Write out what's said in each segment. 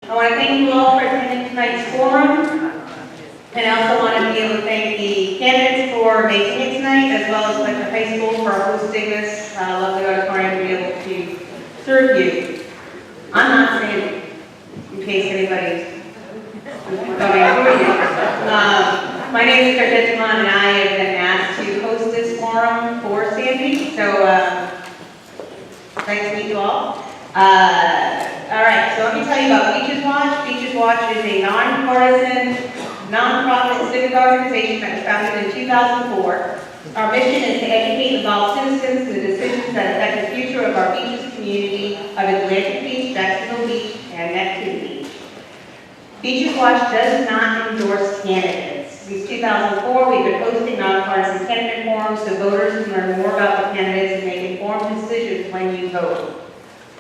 I want to thank you all for attending tonight's forum. And I also want to be able to thank the candidates for making it tonight, as well as Fletcher High School for hosting this lovely auditorium to be able to serve you. I'm not Sandy, in case anybody's going through you. My name is Georgette Dumont, and I have been asked to host this forum for Sandy, so nice to meet you all. All right, so let me tell you about Beaches Watch. Beaches Watch is a nonpartisan, nonprofit civic organization that was founded in 2004. Our mission is to educate and involve citizens in the decisions that affect the future of our beaches community of Atlantic Beach, Jacksonville Beach, and Neptune Beach. Beaches Watch does not endorse candidates. Since 2004, we've been hosting nonpartisan candidate forums so voters can learn more about the candidates and make informed decisions when you vote.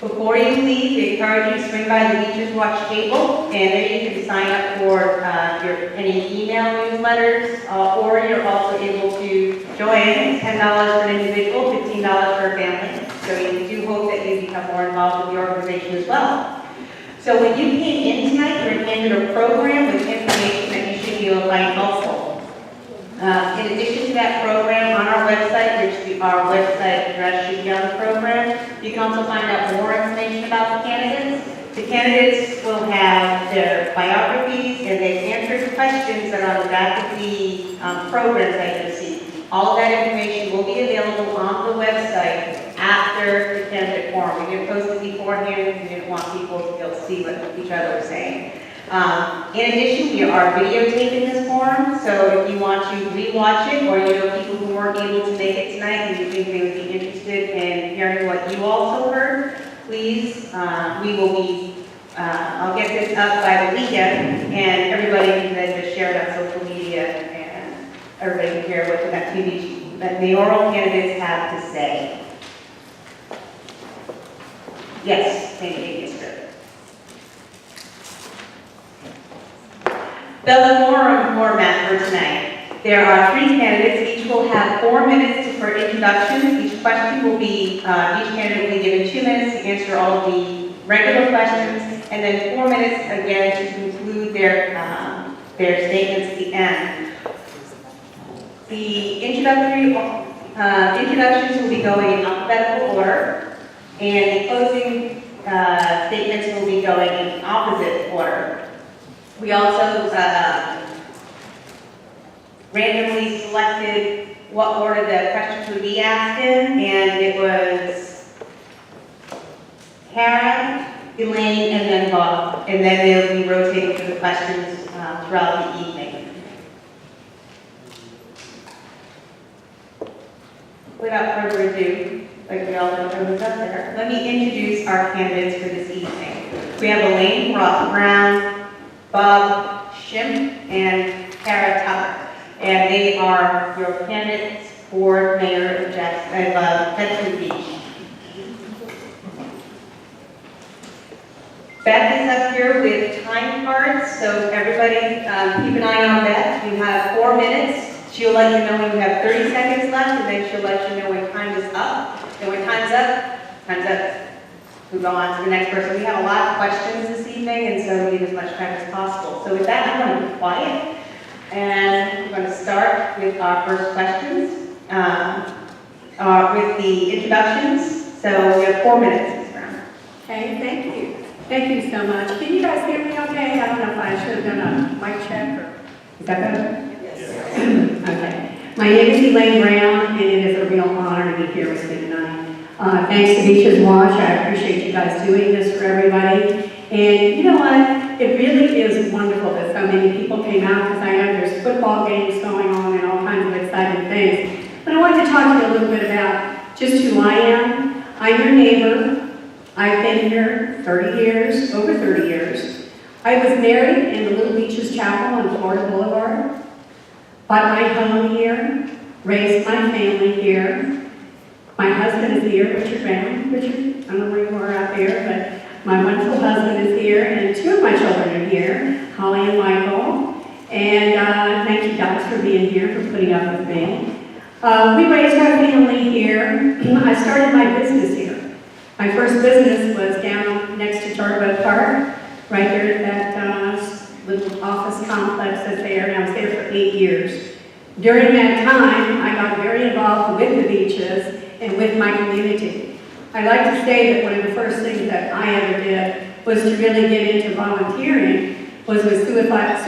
Before you leave, we encourage you to swing by the Beaches Watch table, and there you can sign up for any email newsletters, or you're also able to join. It's $10 for an individual, $15 for a family. So we do hope that you become more involved with the organization as well. So when you came in tonight, you were handed a program with information that you should be able to find helpful. In addition to that program, on our website, which our website address should be on the program, you can also find out more information about the candidates. The candidates will have their biographies, and they answer questions that are on the back of the programs that you see. All of that information will be available on the website after the candidate forum. We didn't post it beforehand because we didn't want people to be able to see what each other was saying. In addition, we are videotaping this forum, so if you want to rewatch it, or you know people who weren't able to make it tonight and you think they would be interested in hearing what you also heard, please, we will be, I'll get this up by the weekend, and everybody can then just share it on social media, and everybody can hear what the Neptune Beach mayoral candidates have to say. Yes, thank you, Mr. The forum format for tonight. There are 3 candidates. Each will have 4 minutes for introductions. Each question will be, each candidate will be given 2 minutes to answer all of the regular questions, and then 4 minutes again to conclude their statements at the end. The introductions will be going in alphabetical order, and the closing statements will be going in opposite order. We also randomly selected what order the questions would be asked in, and it was Kara, Elaine, and then Bob. And then they'll be rotating through the questions throughout the evening. Without further ado, like we all know who's up there, let me introduce our candidates for this evening. We have Elaine Brown, Bob Shimp, and Kara Tucker. And they are your candidates for mayor of Neptune Beach. Beth is up here with time cards, so everybody keep an eye on Beth. You have 4 minutes. She'll let you know when you have 30 seconds left, and then she'll let you know when time is up. And when time's up, we'll go on to the next person. We have a lot of questions this evening, and so we need as much time as possible. So with that, I'm going to be quiet, and we're going to start with our first questions, with the introductions. So we have 4 minutes this round. Okay, thank you. Thank you so much. Can you guys hear me okay? I don't know if I should have done a mic check, or is that better? Yes. Okay. My name is Elaine Brown, and it is a real honor to be here with you tonight. Thanks to Beaches Watch. I appreciate you guys doing this for everybody. And you know what? It really is wonderful that so many people came out, because I know there's football games going on and all kinds of exciting things. But I wanted to talk to you a little bit about just who I am. I'm your neighbor. I've been here 30 years, over 30 years. I was married in the Little Beaches Chapel on Florida Boulevard. Bought my home here, raised my family here. My husband is here, Richard Brown. Richard, I don't know where you are out there, but my wonderful husband is here, and 2 of my children are here, Holly and Michael. And thank you guys for being here, for putting up with me. We raised our family here. I started my business here. My first business was down next to Charterboat Park, right here office complex that's there, and I was there for 8 years. During that time, I got very involved with the beaches and with my community. I like to say that one of the first things that I ever did was to really get into volunteering was with suicide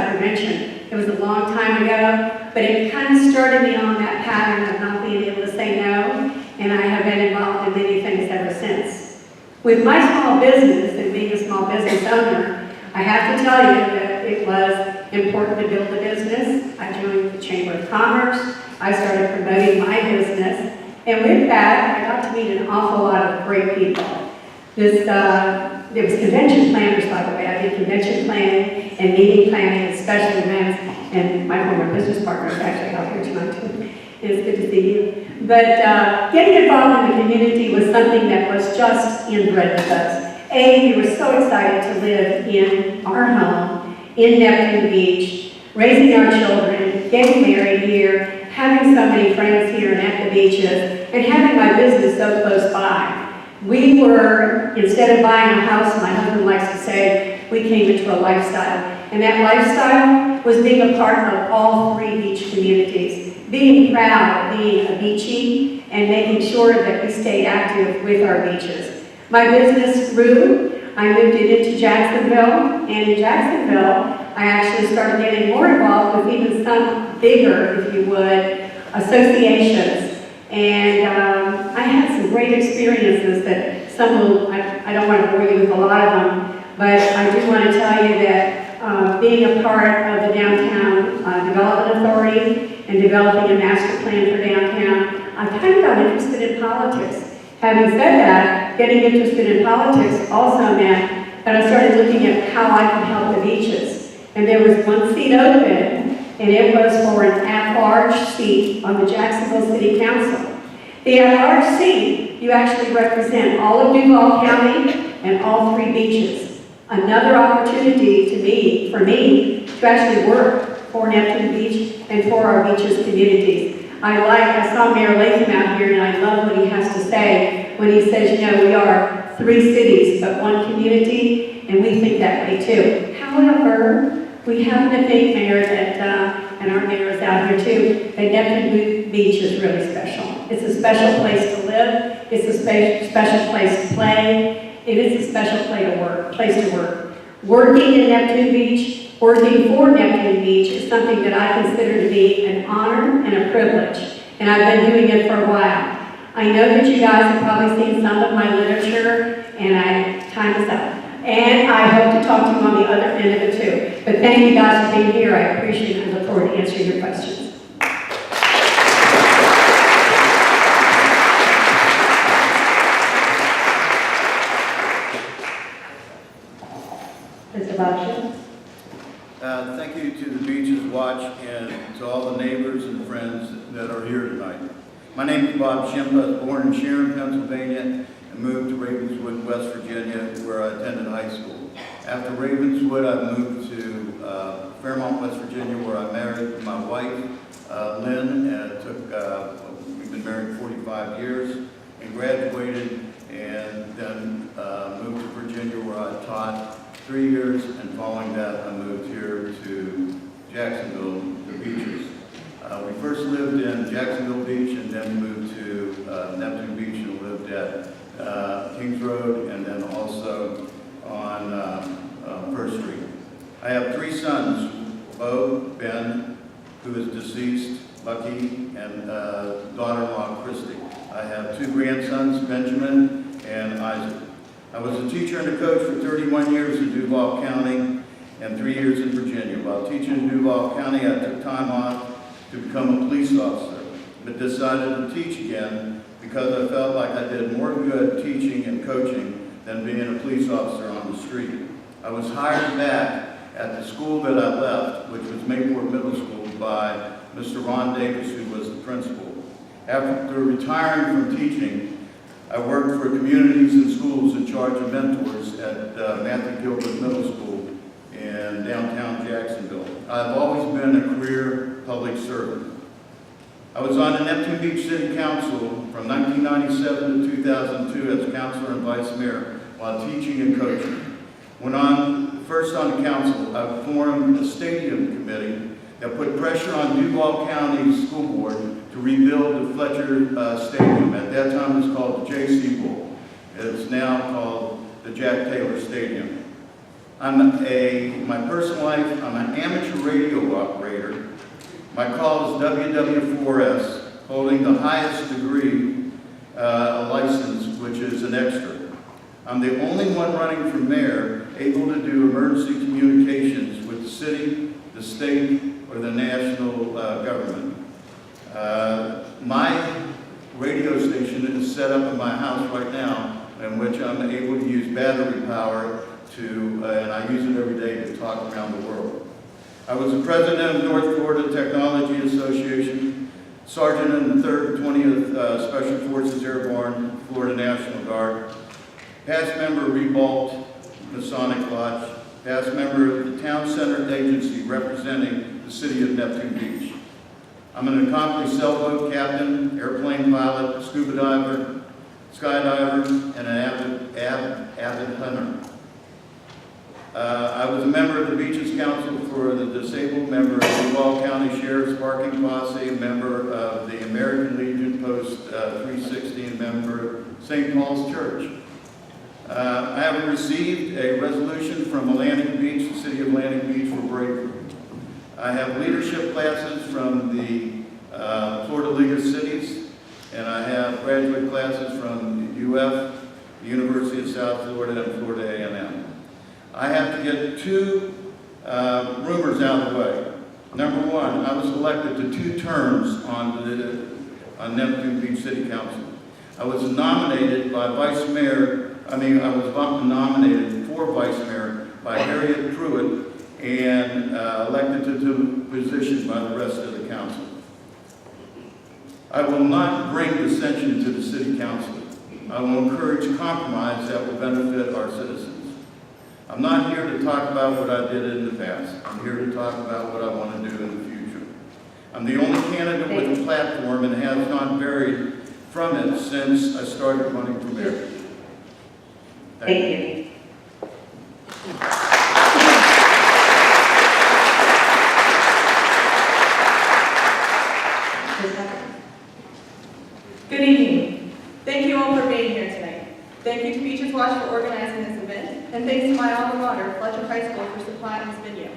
prevention. It was a long time ago, but it kind of started me on that pattern of not being able to say no, and I have been involved in many things ever since. With my small business and being a small business owner, I have to tell you that it was important to build a business. I joined the Chamber of Commerce. I started promoting my business. And with that, I got to meet an awful lot of great people. There was convention planners, by the way. I did convention planning and meeting planning and special events. And my former business partner is actually out here tonight too. It's good to see you. But getting involved in the community was something that was just inbred with us. We were so excited to live in our home in Neptune Beach, raising our children, getting married here, having so many friends here and at the beaches, and having my business so close by. We were, instead of buying a house, my husband likes to say, we came into a lifestyle. And that lifestyle was being a part of all 3 beach communities, being proud of being a beachie, and making sure that we stayed active with our beaches. My business grew. I moved it into Jacksonville, and in Jacksonville, I actually started getting more involved with even some bigger, if you would, associations. And I had some great experiences that I don't want to bore you with a lot of them, but I do want to tell you that being a part of the Downtown Development Authority and developing a master plan for downtown, I kind of got interested in politics. Having said that, getting interested in politics also meant that I started looking at how I could help the beaches. And there was one seat open, and it was for an at-large seat on the Jacksonville City Council. The at-large seat, you actually represent all of Duval County and all 3 beaches. Another opportunity for me to actually work for Neptune Beach and for our beaches communities. I saw Mayor Latham out here, and I love what he has to say when he says, you know, we are 3 cities, but 1 community, and we think that way too. However, we happen to think, Mayor, that, and our mayor is out here too, that Neptune Beach is really special. It's a special place to live. It's a special place to play. It is a special place to work. Working in Neptune Beach, working for Neptune Beach is something that I consider to be an honor and a privilege, and I've been doing it for a while. I know that you guys have probably seen some of my literature, and time is up. And I hope to talk to you on the other end of it too. But thank you guys for being here. I appreciate it and look forward to answering your questions. Mr. Bobshin? Thank you to the Beaches Watch and to all the neighbors and friends that are here tonight. My name is Bob Shimpa. I was born in Sharon, Pennsylvania, and moved to Ravenswood, West Virginia, where I attended high school. After Ravenswood, I moved to Fairmont, West Virginia, where I married my wife, Lynn, and we've been married 45 years, and graduated, and then moved to Virginia, where I taught 3 years, and following that, I moved here to Jacksonville, the beaches. We first lived in Jacksonville Beach, and then moved to Neptune Beach and lived at Kings Road, and then also on First Street. I have 3 sons, Bo, Ben, who is deceased, Lucky, and daughter-in-law, Christy. I have 2 grandsons, Benjamin and Isaac. I was a teacher and a coach for 31 years in Duval County and 3 years in Virginia. While teaching in Duval County, I took time off to become a police officer, but decided to teach again because I felt like I did more good teaching and coaching than being a police officer on the street. I was hired back at the school that I left, which was Mayport Middle School, by Mr. Ron Davis, who was the principal. After retiring from teaching, I worked for communities and schools in charge of mentors at Matthew Gilbert Middle School in downtown Jacksonville. I've always been a career public servant. I was on the Neptune Beach City Council from 1997 to 2002 as councilor and vice mayor while teaching and coaching. Went on first on the council, I formed a stadium committee that put pressure on Duval County School Board to rebuild the Fletcher Stadium. At that time, it was called the J.C. Bowl. It's now called the Jack Taylor Stadium. My personal life, I'm an amateur radio operator. My call is WW4S, holding the highest degree license, which is an extra. I'm the only one running for mayor able to do emergency communications with the city, the state, or the national government. My radio station is set up in my house right now, in which I'm able to use battery power and I use it every day to talk around the world. I was the president of North Florida Technology Association, sergeant in the 3rd and 20th Special Forces Airborne, Florida National Guard, past member of Revolt Masonic Lodge, past member of the Town Center Agency representing the city of Neptune Beach. I'm an accomplished sailboat captain, airplane pilot, scuba diver, skydiver, and an avid hunter. I was a member of the Beaches Council for the Disabled, member of the Duval County Sheriff's Parking Posse, member of the American Legion Post 316, member of St. Paul's Church. I have received a resolution from Atlantic Beach, the city of Atlantic Beach, for bravery. I have leadership classes from the Florida League of Cities, and I have graduate classes from the UF, the University of South Florida, and Florida A&M. I have to get 2 rumors out of the way. Number 1, I was elected to 2 terms on Neptune Beach City Council. I was nominated by I was nominated for vice mayor by Harriet Pruitt and elected to the position by the rest of the council. I will not bring dissension to the city council. I will encourage compromise that will benefit our citizens. I'm not here to talk about what I did in the past. I'm here to talk about what I want to do in the future. I'm the only candidate with a platform and have not varied from it since I started running for mayor. Thank you. Good evening. Thank you all for being here tonight. Thank you to Beaches Watch for organizing this event, and thanks to my alma mater, Fletcher High School, for supplying this venue.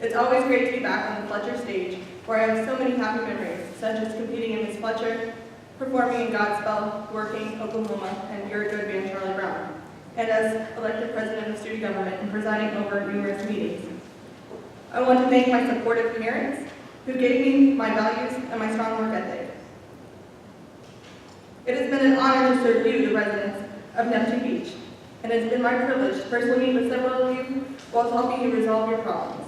It's always great to be back on the Fletcher stage, where I have so many happy memories, such as competing in Miss Fletcher, performing in Godspell, working Oklahoma, and You're a Good Man, Charlie Brown, and as elected president of student government and presiding over numerous meetings. I want to thank my supportive parents, who gave me my values and my strong work ethic. It has been an honor to serve you, the residents of Neptune Beach, and it's been my privilege to personally meet with several of you while helping you resolve your problems.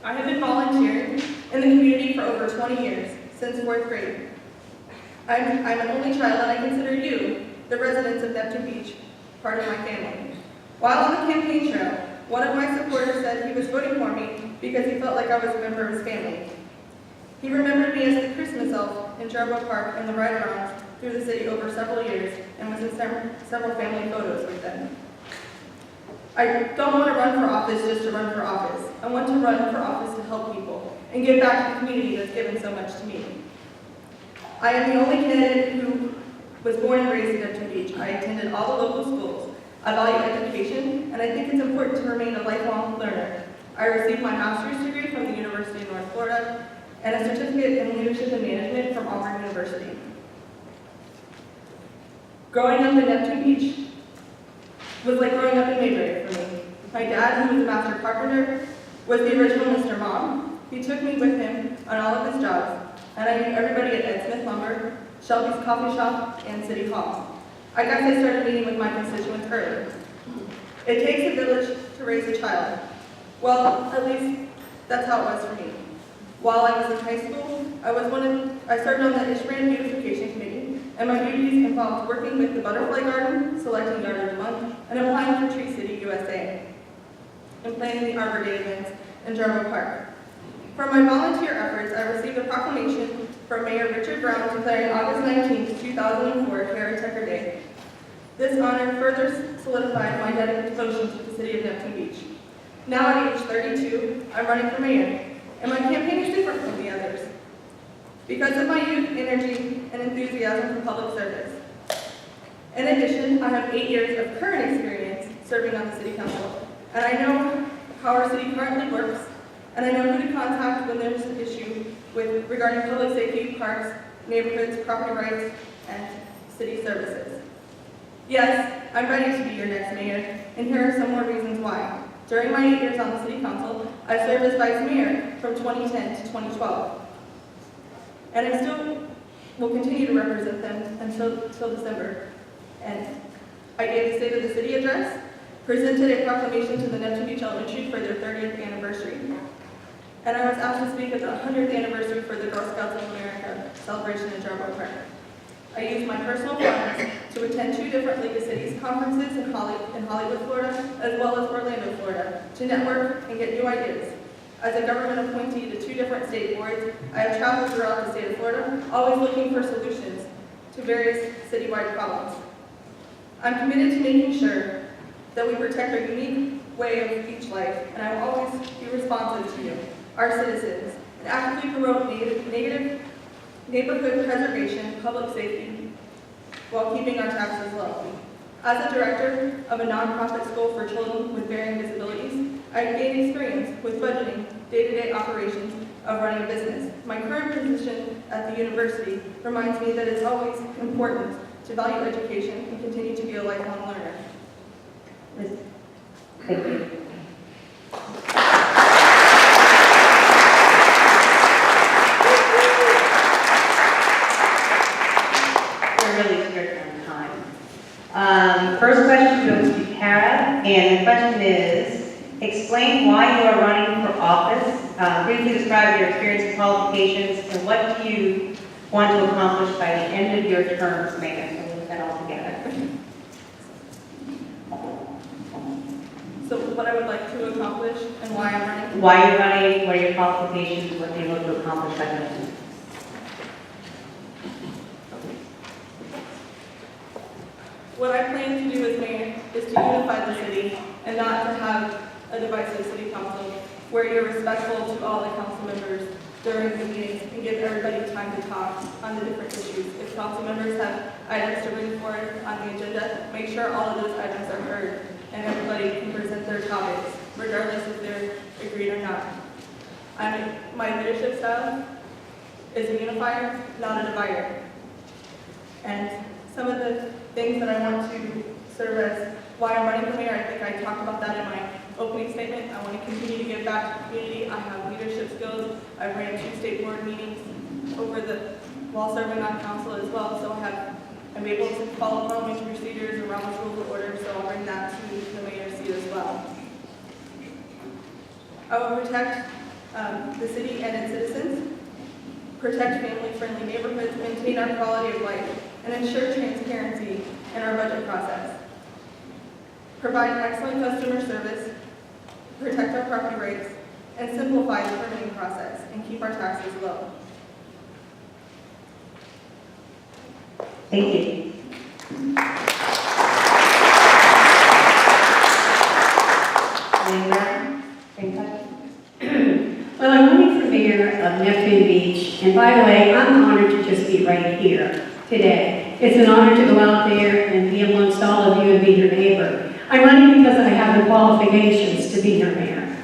I have been volunteering in the community for over 20 years, since 4th grade. I'm an only child, and I consider you, the residents of Neptune Beach, part of my family. While on the campaign trail, one of my supporters said he was voting for me because he felt like I was a member of his family. He remembered me as the Christmas elf in Jarbo Park and the ride-arounds through the city over several years and was in several family photos with them. I don't want to run for office just to run for office. I want to run for office to help people and give back to the community that's given so much to me. I am the only candidate who was born and raised in Neptune Beach. I attended all the local schools. I value education, and I think it's important to remain a lifelong learner. I received my master's degree from the University of North Florida and a certificate in leadership and management from Auburn University. Growing up in Neptune Beach was like growing up in Mayberry for me. My dad, who was a master carpenter, was the original Mr. Mom. He took me with him on all of his jobs, and I knew everybody at Ed Smith Lumber, Shelby's Coffee Shop, and City Hall. I guess I started meeting with my constituents early. It takes a village to raise a child. Well, at least that's how it was for me. While I was in high school, I served on the Ishbrand Beautification Committee, and my duties involved working with the Butterfly Garden, selecting Yard of the Month, and applying for Tree City, USA, and planning the Arbor Day events in Jarbo Park. For my volunteer efforts, I received a proclamation from Mayor Richard Brown declaring August 19, 2004 Caretaker Day. This honor further solidified my devotion to the city of Neptune Beach. Now at age 32, I'm running for mayor, and my campaign is different from the others because of my youth, energy, and enthusiasm for public service. In addition, I have 8 years of current experience serving on the city council, and I know how our city currently works, and I know who to contact when there's an issue regarding public safety, parks, neighborhoods, property rights, and city services. Yes, I'm ready to be your next mayor, and here are some more reasons why. During my 8 years on the city council, I served as vice mayor from 2010 to 2012. And I still will continue to represent them until December. And I gave the State of the City address, presented a proclamation to the Neptune Beach Elementary for their 30th anniversary. And I was asked to speak at the 100th anniversary for the Girl Scouts of America celebration in Jarboe Park. I used my personal funds to attend 2 different League of Cities conferences in Hollywood, Florida, as well as Orlando, Florida, to network and get new ideas. As a government appointee to 2 different state boards, I have traveled throughout the state of Florida, always looking for solutions to various citywide problems. I'm committed to making sure that we protect our unique way of beach life, and I will always be responsive to you, our citizens, and actively promote negative neighborhood preservation, public safety, while keeping our taxes low. As a director of a nonprofit school for children with varying disabilities, I have gained experience with budgeting, day-to-day operations of running a business. My current position at the university reminds me that it's always important to value education and continue to be a lifelong learner. Thank you. We're really strict on time. First question goes to Kara, and the question is, explain why you are running for office. Briefly describe your experience and qualifications, and what do you want to accomplish by the end of your term as mayor. So we'll put that all together. So what I would like to accomplish and why I'm running. Why you're running, what are your qualifications, what do you want to accomplish by the end? What I plan to do as mayor is to unify the city and not to have a divisive city council where you're respectful to all the council members during the meetings and give everybody time to talk on the different issues. If council members have items to bring forward on the agenda, make sure all of those items are heard and everybody can present their topics, regardless if they're agreed or not. My leadership style is a unifier, not a divider. And some of the things that I want to serve as why I'm running for mayor, I think I talked about that in my opening statement. I want to continue to give back to the community. I have leadership skills. I ran 2 state board meetings while serving on council as well, so I'm able to follow parliamentary procedures and Robert's Rules of Order, so I'll bring that to the mayor's seat as well. I will protect the city and its citizens, protect family-friendly neighborhoods, maintain our quality of life, and ensure transparency in our budget process. Provide excellent customer service, protect our property rights, and simplify the permitting process and keep our taxes low. Thank you. Well, I'm running for mayor of Neptune Beach, and by the way, I'm honored to just be right here today. It's an honor to go out there and be amongst all of you and be your neighbor. I'm running because I have the qualifications to be your mayor.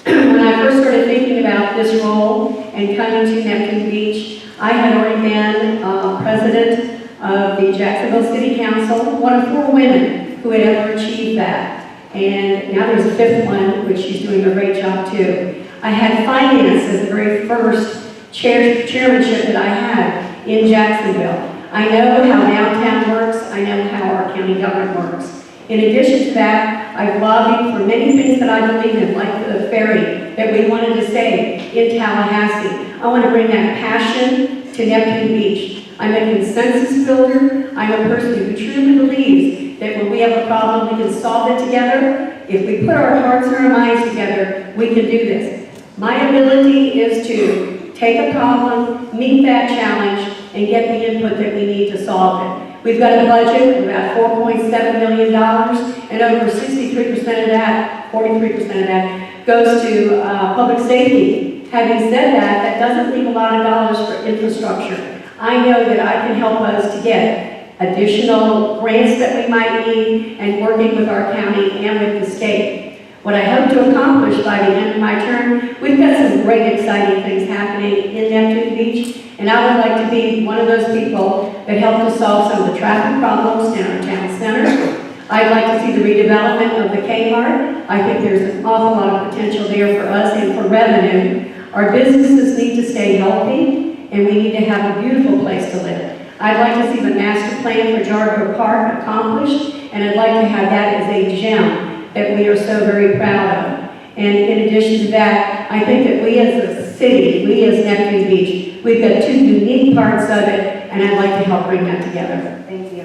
When I first started thinking about this role and coming to Neptune Beach, I had already been president of the Jacksonville City Council, one of 4 women who had ever achieved that. And now there's a 5th one, which she's doing a great job too. I had finance as the very first chairmanship that I had in Jacksonville. I know how downtown works. I know how our county government works. In addition to that, I've lobbied for many things that I believe in, like the ferry that we wanted to save in Tallahassee. I want to bring that passion to Neptune Beach. I'm a consensus builder. I'm a person who truly believes that when we have a problem, we can solve it together. If we put our hearts and our minds together, we can do this. My ability is to take a problem, meet that challenge, and get the input that we need to solve it. We've got a budget of about $4.7 million, and over 63% of that, $4 43% of that goes to public safety. Having said that, that doesn't leave a lot of dollars for infrastructure. I know that I can help us to get additional grants that we might need and working with our county and with the state. What I hope to accomplish by the end of my term, we've got some great exciting things happening in Neptune Beach, and I would like to be one of those people that help to solve some of the traffic problems in our town center. I'd like to see the redevelopment of the Kmart. I think there's an awful lot of potential there for us and for revenue. Our businesses need to stay healthy, and we need to have a beautiful place to live. I'd like to see the master plan for Jargo Park accomplished, and I'd like to have that as a gem that we are so very proud of. And in addition to that, I think that we as a city, we as Neptune Beach, we've got two unique parts of it, and I'd like to help bring that together. Thank you.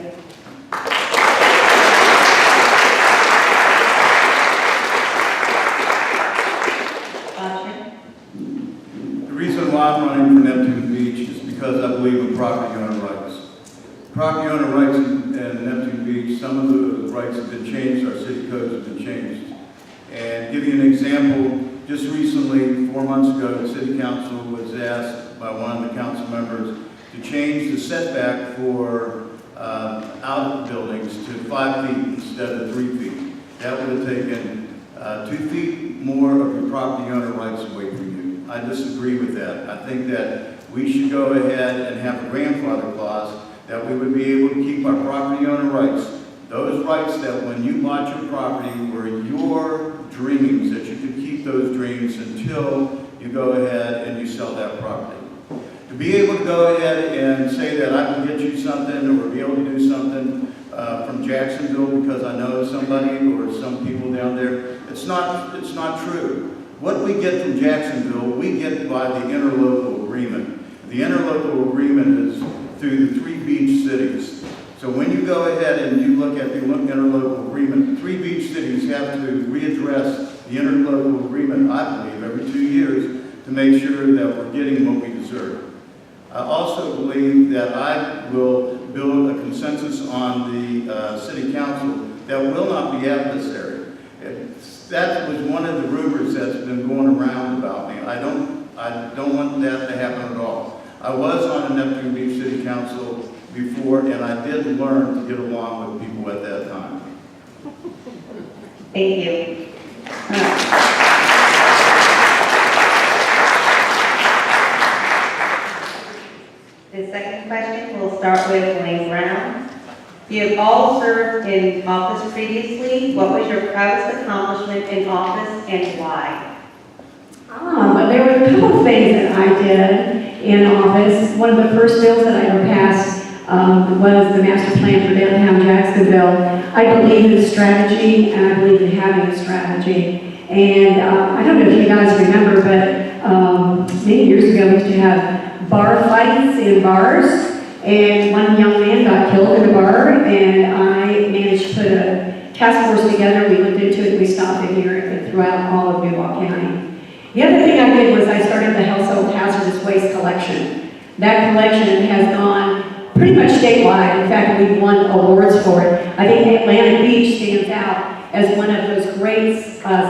The reason why I'm running for Neptune Beach is because I believe in property owner rights. Property owner rights in Neptune Beach, some of the rights have been changed, our city codes have been changed. And give you an example, just recently, 4 months ago, the city council was asked by one of the council members to change the setback for out buildings to 5 feet instead of 3 feet. That would have taken 2 feet more of your property owner rights away from you. I disagree with that. I think that we should go ahead and have a grandfather clause that we would be able to keep our property owner rights. Those rights that when you bought your property were your dreams, that you could keep those dreams until you go ahead and you sell that property. To be able to go ahead and say that I can get you something or be able to do something from Jacksonville because I know somebody or some people down there, it's not true. What we get from Jacksonville, we get by the interlocal agreement. The interlocal agreement is through the 3 beach cities. So when you go ahead and you look at the interlocal agreement, 3 beach cities have to readdress the interlocal agreement, I believe, every 2 years to make sure that we're getting what we deserve. I also believe that I will build a consensus on the city council that will not be adversary. That was one of the rumors that's been going around about me. I don't want that to happen at all. I was on the Neptune Beach City Council before, and I did learn to get along with people at that time. Thank you. The second question, we'll start with Wayne Brown. You have all served in office previously. What was your proudest accomplishment in office and why? But there were a couple of things that I did in office. One of the first bills that I ever passed was the master plan for downtown Jacksonville. I believe in strategy, and I believe in having a strategy. And I don't know if you guys remember, but many years ago we used to have bar fights in bars. And one young man got killed in a bar, and I managed to put a task force together. We looked into it, and we stopped it here and throughout all of New Walk County. The other thing I did was I started the household hazardous waste collection. That collection has gone pretty much statewide. In fact, we've won awards for it. I think Atlantic Beach stands out as one of those great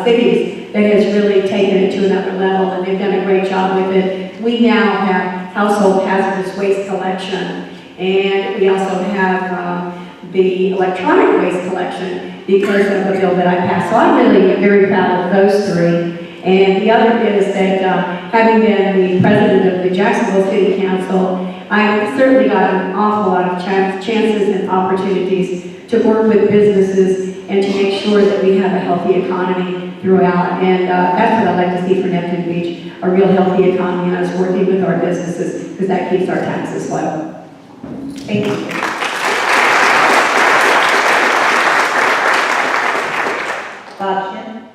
cities that has really taken it to another level, and they've done a great job with it. We now have household hazardous waste collection, and we also have the electronic waste collection because of the bill that I passed. So I'm really very proud of those three. And the other is that having been the president of the Jacksonville City Council, I certainly got an awful lot of chances and opportunities to work with businesses and to make sure that we have a healthy economy throughout. And that's what I'd like to see for Neptune Beach, a real healthy economy, and us working with our businesses because that keeps our taxes low. Thank you. Bob Shin.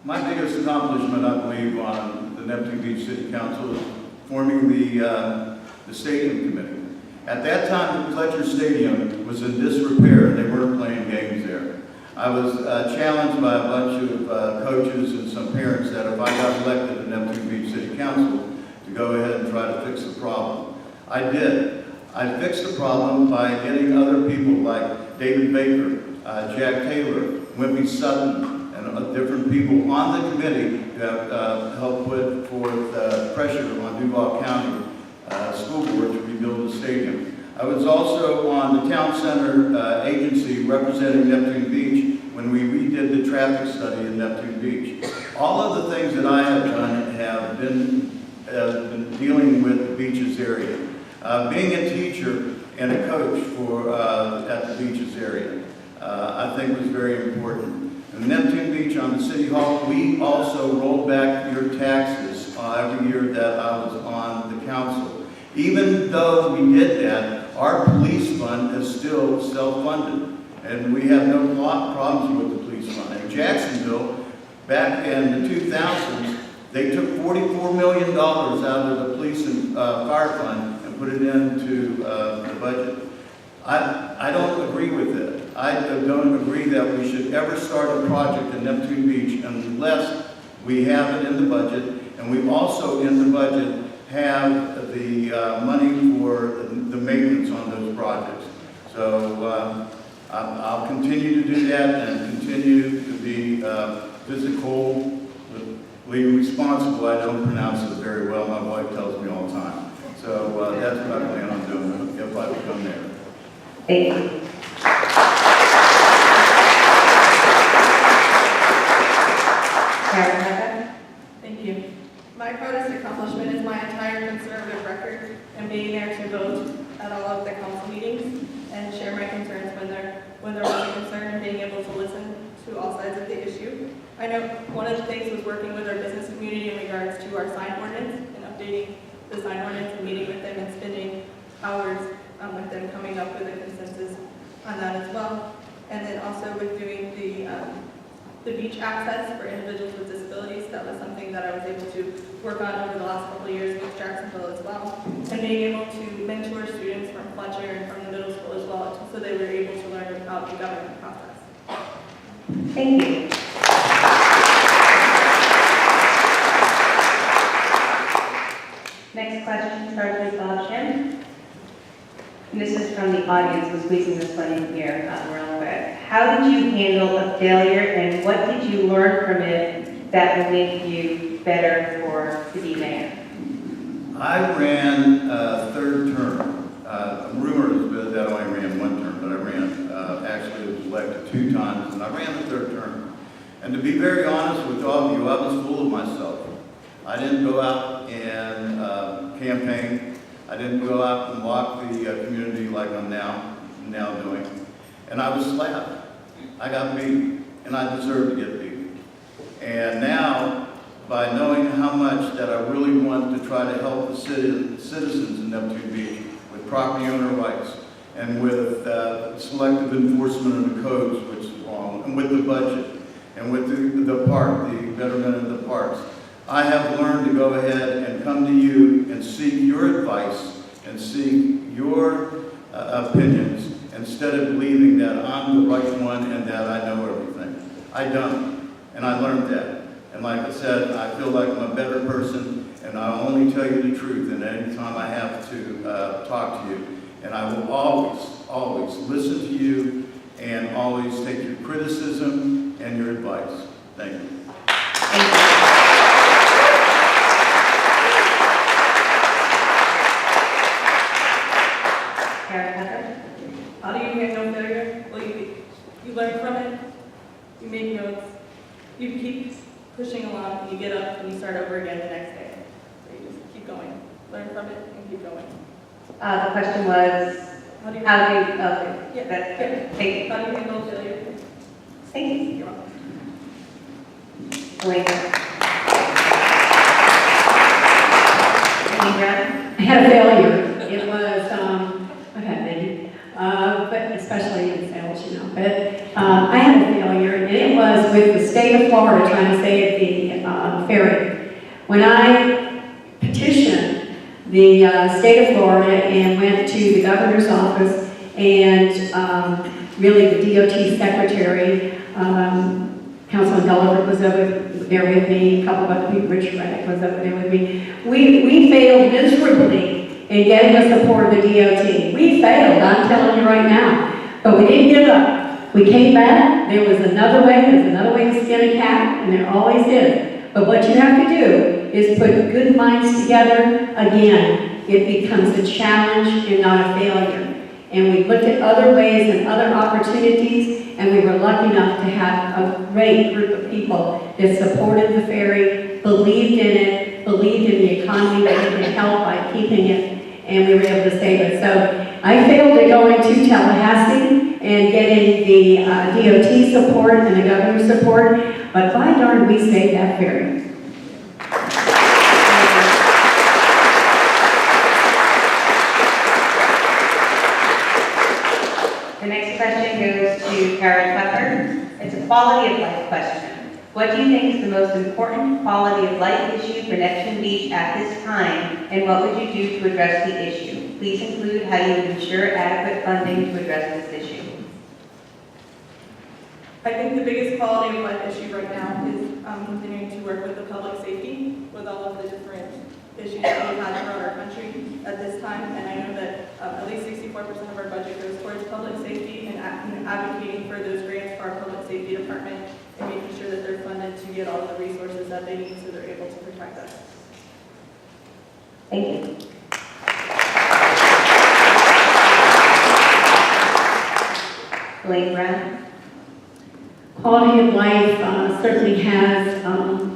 My biggest accomplishment, I believe, on the Neptune Beach City Council is forming the stadium committee. At that time, the Fletcher Stadium was in disrepair. They weren't playing games there. I was challenged by a bunch of coaches and some parents that if I got elected to Neptune Beach City Council, to go ahead and try to fix the problem. I did. I fixed the problem by getting other people like David Baker, Jack Taylor, Wimpy Sutton, and and different people on the committee have helped put forth pressure on Duval County School Board to rebuild the stadium. I was also on the Town Center agency representing Neptune Beach when we redid the traffic study in Neptune Beach. All of the things that I have done have been dealing with the beaches area. Being a teacher and a coach at the beaches area, I think was very important. In Neptune Beach on the City Hall, we also rolled back your taxes every year that I was on the council. Even though we did that, our police fund is still self-funded, and we have no problems with the police fund. In Jacksonville, back in the 2000s, they took $44 million out of the police and fire fund and put it into the budget. I don't agree with it. I don't agree that we should ever start a project in Neptune Beach unless we have it in the budget, and we also in the budget have the money for the maintenance on those projects. So I'll continue to do that and continue to be physically responsible. I don't pronounce it very well. My wife tells me all the time. So that's what I plan on doing if I become mayor. Thank you. Karen, Thank you. My proudest accomplishment is my entire conservative record and being there to vote at all of the council meetings and share my concerns when there was a concern and being able to listen to all sides of the issue. I know one of the things was working with our business community in regards to our sign ordinance and updating the sign ordinance and meeting with them and spending hours with them coming up with a consensus on that as well. And then also with doing the beach access for individuals with disabilities. That was something that I was able to work on over the last couple of years with Jacksonville as well. And being able to mentor students from Fletcher and from the middle school as well, so they were able to learn about the government process. Thank you. Next question starts with Bob Shem. And this is from the audience. We're squeezing this one in here real quick. How did you handle a failure, and what did you learn from it that will make you better to be mayor? I ran third term. Rumor is that I only ran one term, but I ran, actually was elected 2 times, and I ran the third term. And to be very honest with all of you, I was full of myself. I didn't go out and campaign. I didn't go out and walk the community like I'm now doing. And I was slapped. I got beat, and I deserved to get beat. And now, by knowing how much that I really want to try to help the citizens in Neptune Beach with property owner rights and with selective enforcement of the codes, which is wrong, and with the budget, and with the park, the betterment of the parks, I have learned to go ahead and come to you and seek your advice and seek your opinions instead of believing that I'm the right one and that I know everything. I don't, and I learned that. And like I said, I feel like I'm a better person, and I'll only tell you the truth and any time I have to talk to you. And I will always listen to you and always take your criticism and your advice. Thank you. Thank you. How do you handle failure? Well, you learn from it, you make notes, you keep pushing along, and you get up and you start over again the next day. So you just keep going, learn from it, and keep going. The question was, How do you okay, Yeah, that's yeah. good. Thank you. How do you handle failure? Thank you. You're welcome. Elena. Elena? I had a failure. It was, I've had many, but especially in sales, you know. But I had a failure, and it was with the state of Florida trying to save the ferry. When I petitioned the state of Florida and went to the governor's office and really the DOT secretary, Councilman Gulliver was over there with me, a couple of other people, Richard Reddick was over there with me. We failed miserably in getting the support of the DOT. We failed, I'm telling you right now. But we didn't give up. We came back, there was another way, there's another way to skin a cat, and there always is. But what you have to do is put good minds together. Again, it becomes a challenge and not a failure. And we looked at other ways and other opportunities, and we were lucky enough to have a great group of people that supported the ferry, believed in it, believed in the economy, that we could help by keeping it, and we were able to save it. So I failed at going to Tallahassee and getting the DOT support and the governor's support, but by darn, we saved that ferry. The next question goes to Karen Tucker. It's a quality of life question. What do you think is the most important quality of life issue for Neptune Beach at this time, and what would you do to address the issue? Please include how you would ensure adequate funding to address this issue. I think the biggest quality of life issue right now is continuing to work with the public safety, with all of the different issues that we've had throughout our country at this time. And I know that at least 64% of our budget goes towards public safety and advocating for those grants for our public safety department and making sure that they're funded to get all of the resources that they need so they're able to protect us. Thank you. Elaine Brown. Quality of life certainly has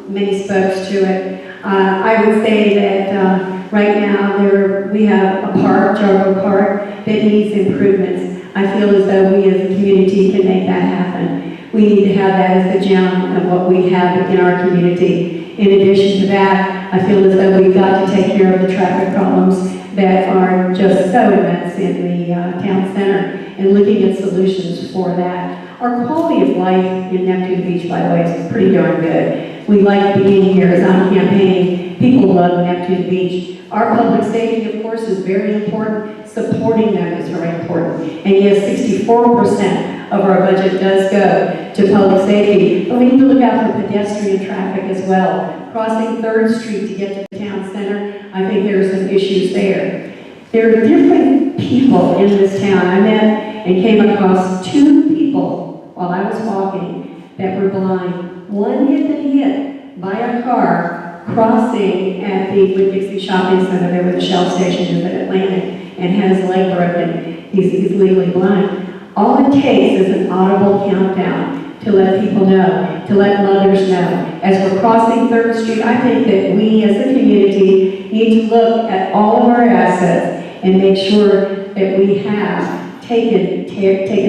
many spokes to it. I would say that right now we have a park, Jarbo Park, that needs improvements. I feel as though we as a community can make that happen. We need to have that as the gem of what we have in our community. In addition to that, I feel as though we've got to take care of the traffic problems that are just so immense in the town center and looking at solutions for that. Our quality of life in Neptune Beach, by the way, is pretty darn good. We like being here as I'm campaigning. People love Neptune Beach. Our public safety, of course, is very important. Supporting them is very important. And yes, 64% of our budget does go to public safety, but we need to look out for pedestrian traffic as well. Crossing 3rd Street to get to the town center, I think there are some issues there. There are different people in this town. I met and came across 2 people while I was walking that were blind. One had been hit by a car crossing at the Wood-Dixie Shopping Center there where the Shell station is at Atlantic and had his leg broken. He's legally blind. All it takes is an audible countdown to let people know, to let mothers know. As we're crossing 3rd Street, I think that we as a community need to look at all of our assets and make sure that we have taken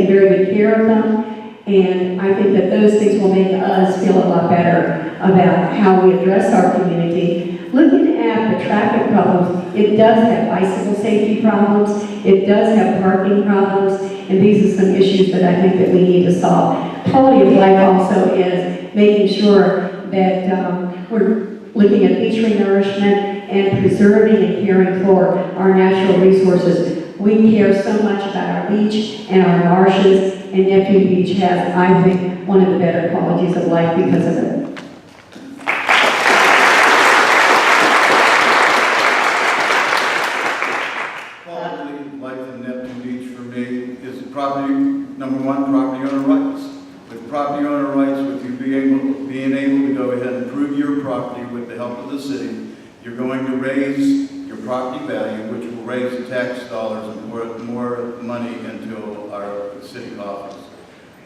very good care of them. And I think that those things will make us feel a lot better about how we address our community. Looking at the traffic problems, it does have bicycle safety problems, it does have parking problems, and these are some issues that I think that we need to solve. Quality of life also is making sure that we're looking at beach renourishment and preserving and caring for our natural resources. We care so much about our beach and our marshes, and Neptune Beach has, I think, one of the better qualities of life because of it. Quality of life in Neptune Beach for me is property, number one, property owner rights. With property owner rights, with you being able to go ahead and improve your property with the help of the city, you're going to raise your property value, which will raise the tax dollars and more money into our city coffers.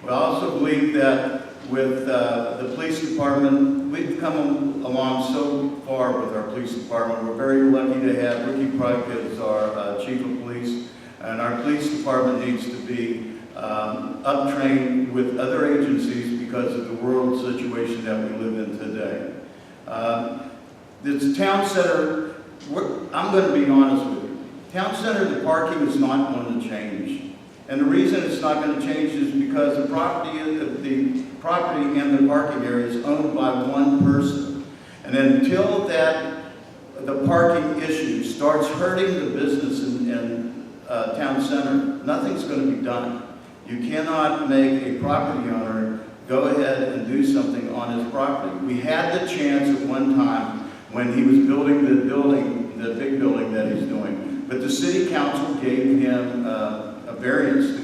We also believe that with the police department, we've come along so far with our police department. We're very lucky to have Ricky Pike as our chief of police, and our police department needs to be up-trained with other agencies because of the world situation that we live in today. This town center, I'm going to be honest with you. Town center, the parking is not going to change. And the reason it's not going to change is because the property and the parking area is owned by one person. And until the parking issue starts hurting the business in town center, nothing's going to be done. You cannot make a property owner go ahead and do something on his property. We had the chance at one time when he was building the big building that he's doing. But the city council gave him a variance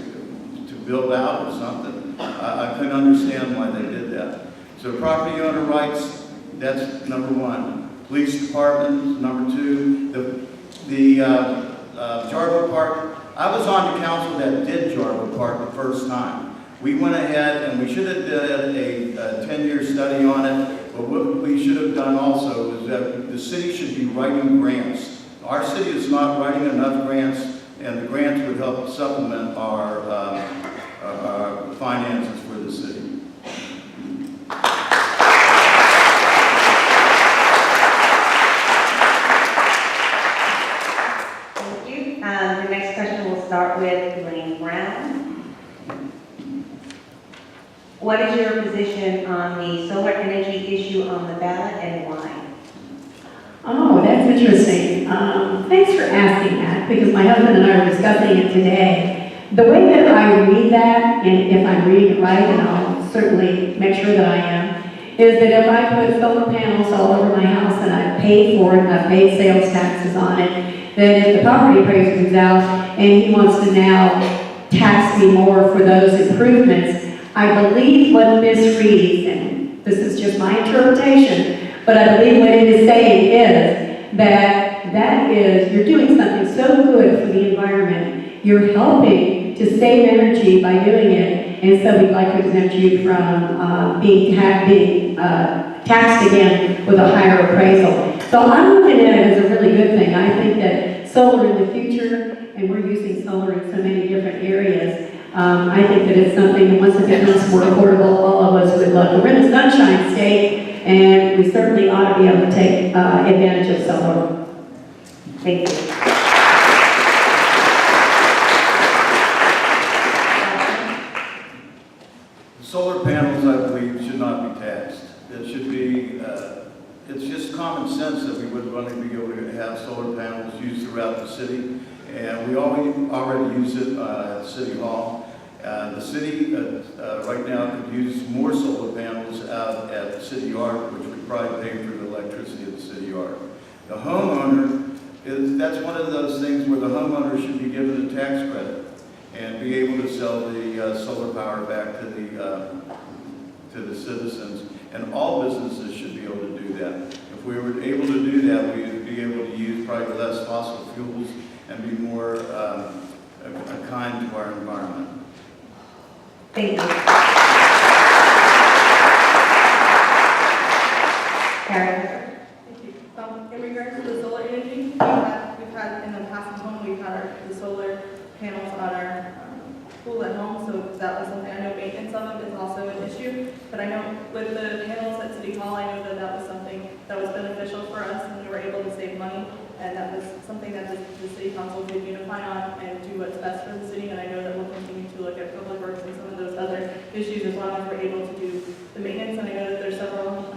to build out or something. I couldn't understand why they did that. So property owner rights, that's number one. Police department, number two. The Jarbo Park, I was on the council that did Jarbo Park the first time. We went ahead and we should have done a 10-year study on it, but what we should have done also is that the city should be writing grants. Our city is not writing enough grants, and the grants would help supplement our finances for the city. Thank you. The next question will start with Elaine Brown. What is your position on the solar energy issue on the ballot and why? Oh, that's interesting. Thanks for asking that, because my husband and I were discussing it today. The way that I read that, and if I'm reading it right, and I'll certainly make sure that I am, is that if I put solar panels all over my house and I paid for it, and I paid sales taxes on it, then if the property appraiser comes out and he wants to now tax me more for those improvements, I believe what this reads, and this is just my interpretation, but I believe what it is saying is that is, you're doing something so good for the environment. You're helping to save energy by doing it, and so we'd like to exempt you from being taxed again with a higher appraisal. So I'm looking at it as a really good thing. I think that solar in the future, and we're using solar in so many different areas, I think that it's something that once it becomes more affordable, all of us would love. We're in a sunshine state, and we certainly ought to be able to take advantage of solar. Thank you. Solar panels, I believe, should not be taxed. It should be, it's just common sense that we would want to be able to have solar panels used throughout the city. And we already use it at City Hall. The city right now could use more solar panels out at the city yard, which would probably pay for the electricity at the city yard. The homeowner, that's one of those things where the homeowner should be given a tax credit and be able to sell the solar power back to the citizens. And all businesses should be able to do that. If we were able to do that, we would be able to use probably less fossil fuels and be more kind to our environment. Thank you. Karen? Thank you. In regards to the solar energy, we've had in the past home, we've had the solar panels on our pool at home, so that was something. I know maintenance of them is also an issue, but I know with the panels at City Hall, I know that was something that was beneficial for us, and we were able to save money, and that was something that the City Council could unify on and do what's best for the city, and I know that we'll continue to look at public works and some of those other issues as long as we're able to do the maintenance, and I know that there's several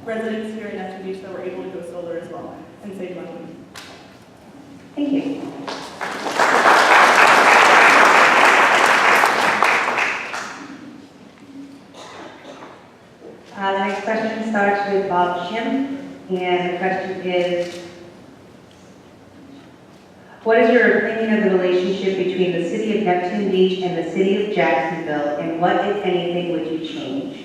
residents here in Neptune Beach that were able to go solar as well and save money. Thank you. The next question starts with Bob Shim, and the question is, what is your opinion of the relationship between the city of Neptune Beach and the city of Jacksonville, and what, if anything, would you change?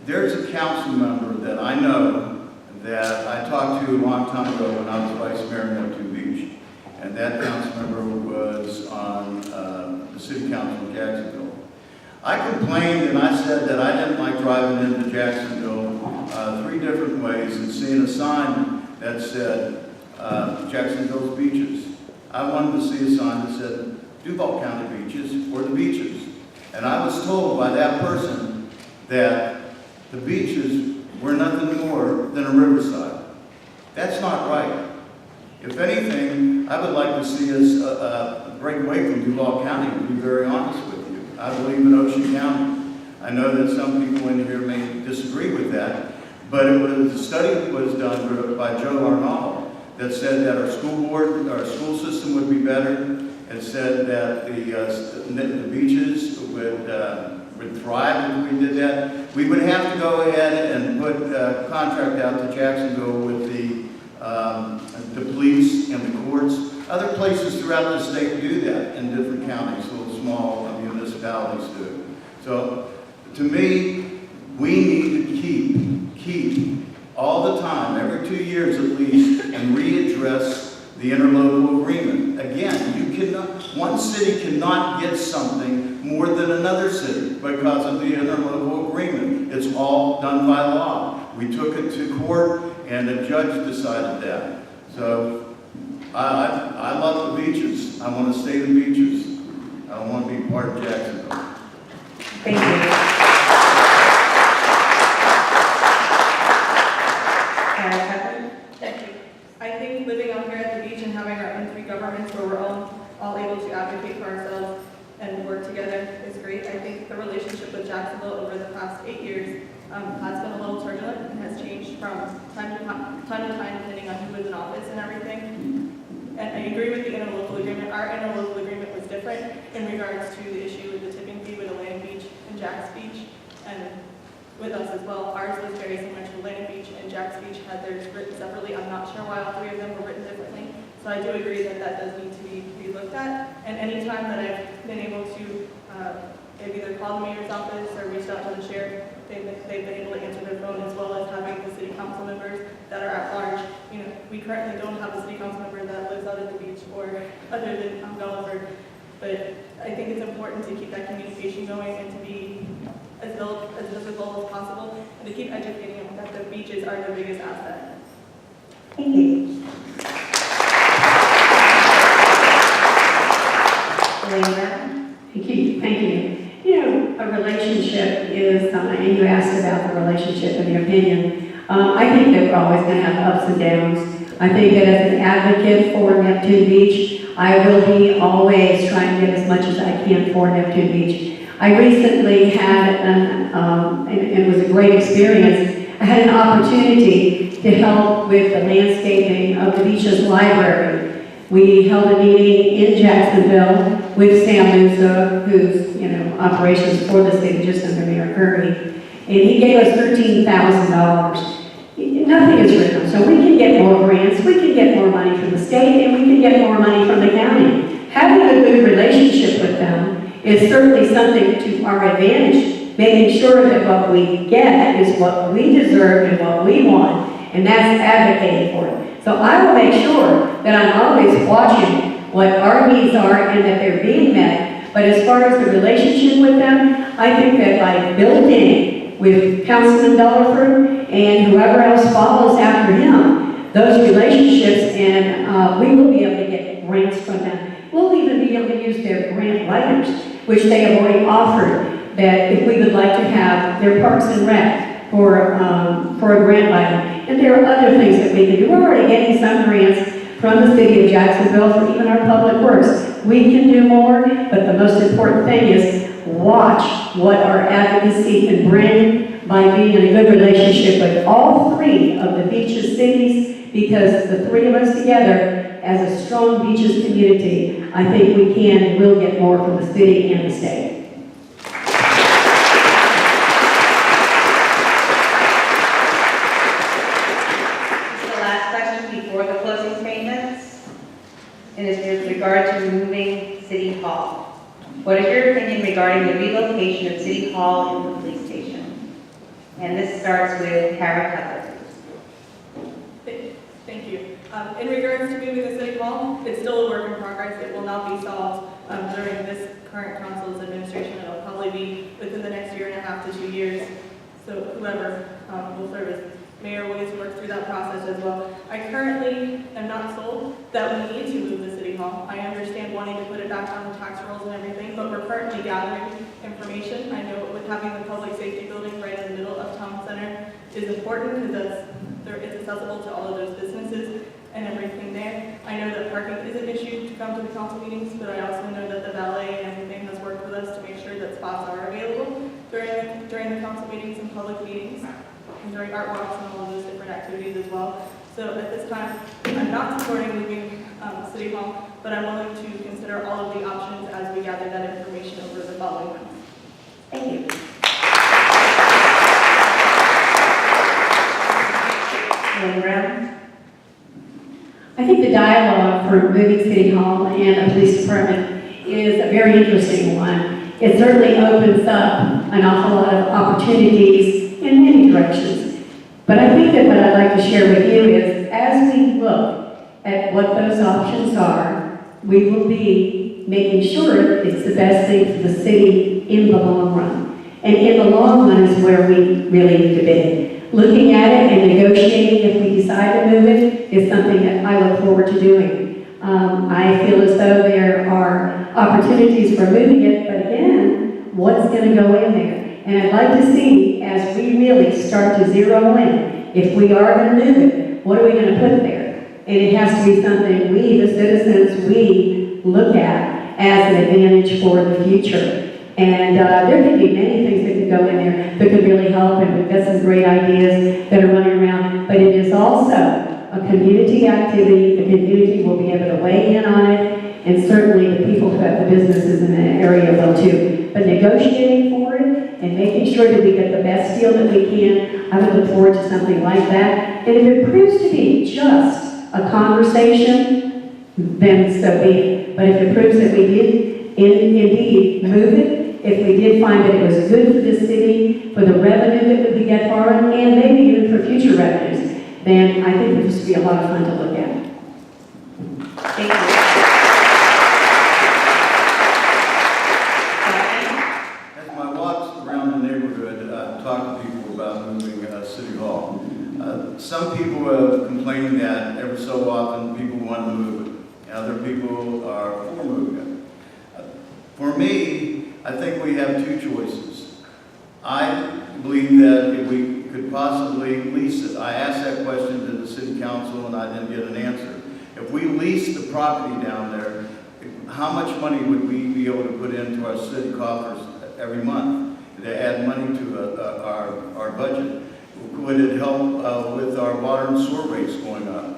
There's a council member that I know that I talked to a long time ago when I was vice mayor of Neptune Beach. And that council member was on the city council in Jacksonville. I complained and I said that I didn't like driving into Jacksonville 3 different ways and seeing a sign that said Jacksonville's beaches. I wanted to see a sign that said Duval County beaches or the beaches. And I was told by that person that the beaches were nothing more than a riverside. That's not right. If anything, I would like to see us break away from Duval County, to be very honest with you. I believe in Ocean County. I know that some people in here may disagree with that, but the study was done by Joe Arnall that said that our school system would be better. It said that the beaches would thrive if we did that. We would have to go ahead and put a contract out to Jacksonville with the police and the courts other places throughout the state do that in different counties, little small municipalities do. So, to me, we need to keep all the time, every 2 years at least, and readdress the interlocal agreement. Again, you cannot, one city cannot get something more than another city because of the interlocal agreement. It's all done by law. We took it to court and a judge decided that. So I love the beaches. I want to stay the beaches. I don't want to be part of Jacksonville. Thank you. Thank you. I think living out here at the beach and having our own 3 governments where we're all able to advocate for ourselves and work together is great. I think the relationship with Jacksonville over the past 8 years has been a little turbulent and has changed from time to time depending on who was in office and everything. And I agree with the interlocal agreement. Our interlocal agreement was different in regards to the issue with the tipping fee with Atlantic Beach and Jack's Beach, and with us as well. Ours was very similar to Atlantic Beach, and Jack's Beach had theirs written separately. I'm not sure why all 3 of them were written differently. So I do agree that that does need to be looked at. And any time that I've been able to, they've either called the mayor's office or reached out to the sheriff, they've been able to answer their phone, as well as having the city council members that are at large. You know, we currently don't have a city council member that lives out at the beach or other than Gulliver. But I think it's important to keep that communication going and to be as visible as possible, and to keep educating them that the beaches are their biggest asset. Thank you. Thank you. Thank you. You know, a relationship is, and you asked about the relationship and the opinion. I think that we're always going to have ups and downs. I think that as an advocate for Neptune Beach, I will be always trying to get as much as I can for Neptune Beach. I recently had, and it was a great experience, I had an opportunity to help with the landscaping of the beach's library. We held a meeting in Jacksonville with Sam Musa, who's, operations for the city, just under Mayor Curry, and he gave us $13,000. Nothing is written, so we can get more grants, we can get more money from the state, and we can get more money from the county. Having a good relationship with them is certainly something to our advantage, making sure that what we get is what we deserve and what we want, and that's advocating for it. So I will make sure that I'm always watching what our needs are and that they're being met. But as far as the relationship with them, I think that by building with Councilman Dulliford and whoever else follows after him, those relationships, and we will be able to get grants from them. We'll even be able to use their grant writers, which they have already offered, that if we would like to have their Parks and Rec for a grant writer. And there are other things that we can do. We're already getting some grants from the city of Jacksonville for even our public works. We can do more, but the most important thing is watch what our advocacy can bring by being in a good relationship with all 3 of the beaches cities, because the 3 of us together as a strong beaches community, I think we can and will get more from the city and the state. And is with regard to moving City Hall. What is your opinion regarding the relocation of City Hall and the police station? And this starts with Kara Cutler. Thank you. In regards to moving the City Hall, it's still a work in progress. It will not be solved during this current council's administration. It'll probably be within the next 1.5 to 2 years. So whoever will serve as mayor will get to work through that process as well. I currently am not sold that we need to move the City Hall. I understand wanting to put it back on the tax rolls and everything, but we're currently gathering information. I know with having the public safety building right in the middle of town center is important because it's accessible to all of those businesses and everything there. I know that parking is an issue to come to the council meetings, but I also know that the valet and everything has worked with us to make sure that spots are available during the council meetings and public meetings, and during art walks and all of those different activities as well. So at this time, I'm not supporting moving City Hall, but I'm willing to consider all of the options as we gather that information over the following months. Thank you. Lynn Brown. I think the dialogue for moving City Hall and the police department is a very interesting one. It certainly opens up an awful lot of opportunities in many directions. But I think that what I'd like to share with you is, as we look at what those options are, we will be making sure it's the best thing for the city in the long run. And in the long run is where we really need to be. Looking at it and negotiating if we decide to move it is something that I look forward to doing. I feel as though there are opportunities for moving it, but again, what's going to go in there? And I'd like to see, as we really start to zero in, if we are going to move it, what are we going to put there? And it has to be something we, the citizens, we look at as an advantage for the future. And there could be many things that could go in there that could really help, and we've got some great ideas that are running around, but it is also a community activity. The community will be able to weigh in on it, and certainly the people who have the businesses in that area will too. But negotiating for it and making sure that we get the best deal that we can, I would look forward to something like that. And if it proves to be just a conversation, then so be it. But if it proves that we did indeed move it, if we did find that it was good for the city, for the revenue that we get for it, and maybe even for future revenues, then I think this would be a lot of fun to look at. Thank you. As my walks around the neighborhood, talk to people about moving City Hall. Some people have complained that every so often people want to move it. Other people are for moving it. For me, I think we have two choices. I believe that if we could possibly lease it, I asked that question to the city council and I didn't get an answer. If we lease the property down there, how much money would we be able to put into our city coffers every month to add money to our budget? Would it help with our water and sewer rates going up?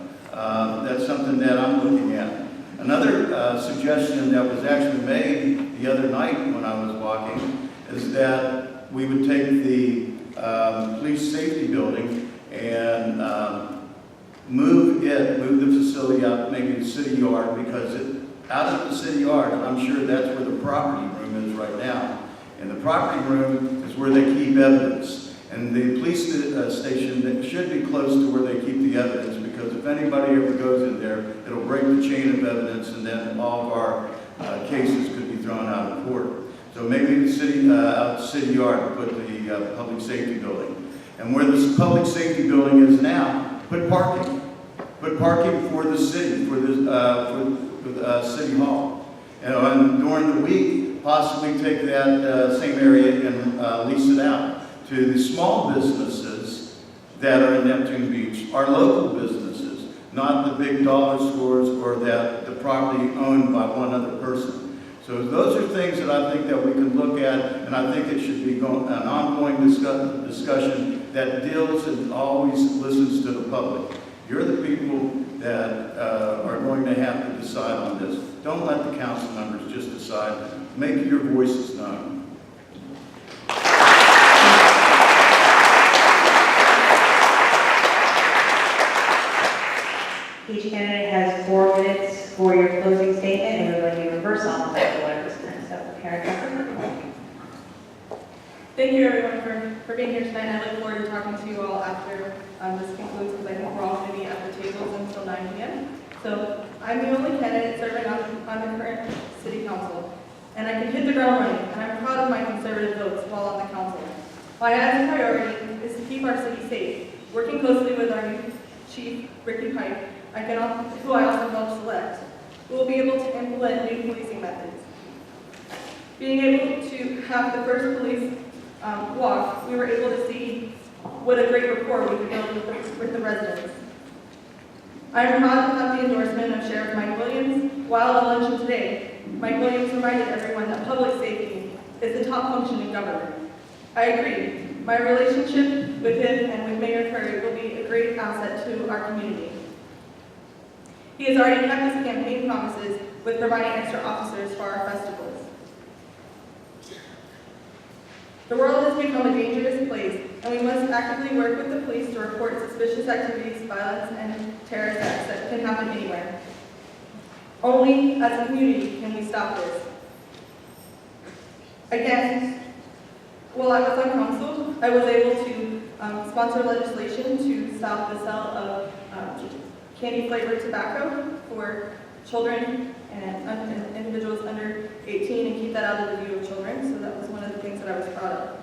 That's something that I'm looking at. Another suggestion that was actually made the other night when I was walking is that we would take the police safety building and move the facility out, maybe the city yard, because out of the city yard, I'm sure that's where the property room is right now. And the property room is where they keep evidence. And the police station that should be close to where they keep the evidence, because if anybody ever goes in there, it'll break the chain of evidence, and then all of our cases could be thrown out of court. So maybe the city, out the city yard, put the public safety building. And where this public safety building is now, put parking. Put parking for the city, for City Hall. And during the week, possibly take that same area and lease it out to the small businesses that are in Neptune Beach, our local businesses, not the big dollar stores or that the property owned by one other person. So those are things that I think that we can look at, and I think it should be an ongoing discussion that deals and always listens to the public. You're the people that are going to have to decide on this. Don't let the council members just decide. Make your voices known. Each candidate has 4 minutes for your closing statement, and we're going to reverse alphabetical order this time. So, Karen Tucker. Thank you, everyone, for being here tonight. I look forward to talking to you all after this concludes, because I think we're all going to be at the tables until 9 p.m. So I'm the only candidate serving on the current city council, and I can hit the ground running, and I'm proud of my conservative votes while on the council. My as priority is to keep our city safe, working closely with our new chief, Ricky Pike, who I also helped select. We will be able to implement new policing methods. Being able to have the first police walk, we were able to see what a great rapport we could build with the residents. I am proud to have the endorsement of Sheriff Mike Williams. While at luncheon today, Mike Williams reminded everyone that public safety is the top function in government. I agree. My relationship with him and with Mayor Curry will be a great asset to our community. He has already kept his campaign promises with providing extra officers for our festivals. The world has become a dangerous place, and we must actively work with the police to report suspicious activities, violence, and terrorist acts that can happen anywhere. Only as a community can we stop this. Again, while I was on council, I was able to sponsor legislation to stop the sale of candy-flavored tobacco for children and individuals under 18 and keep that out of the view of children. So that was one of the things that I was proud of.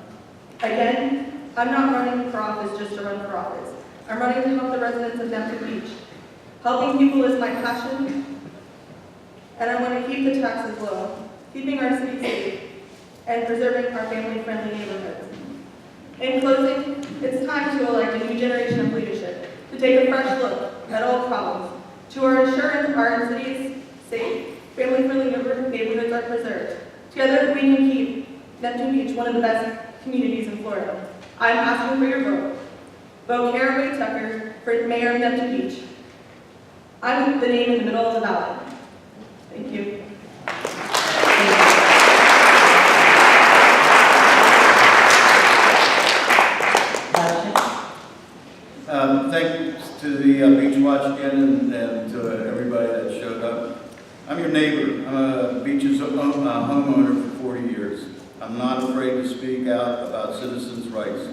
Again, I'm not running for office just to run for office. I'm running to help the residents of Neptune Beach. Helping people is my passion, and I want to keep the taxes low, keeping our city safe, and preserving our family-friendly neighborhoods. In closing, it's time to elect a new generation of leadership, to take a fresh look at old problems, to ensure our city's safe, family-friendly neighborhoods are preserved. Together, we can keep Neptune Beach one of the best communities in Florida. I'm asking for your vote. Vote Kara Wade Tucker for Mayor of Neptune Beach. I'm the name in the middle of the ballot. Thank you. Thanks to the Beach Watch again and to everybody that showed up. I'm your neighbor. I'm a Beach's homeowner for 40 years. I'm not afraid to speak out about citizens' rights.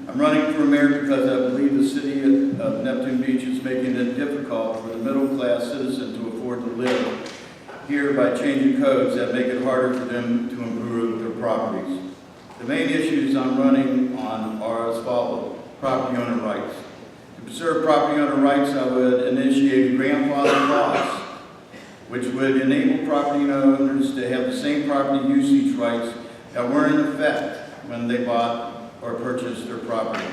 I'm running for mayor because I believe the city of Neptune Beach is making it difficult for the middle-class citizen to afford to live here by changing codes that make it harder for them to improve their properties. The main issues I'm running on are as follows: property owner rights. To preserve property owner rights, I would initiate a grandfather clause, which would enable property owners to have the same property usage rights that were in effect when they bought or purchased their property,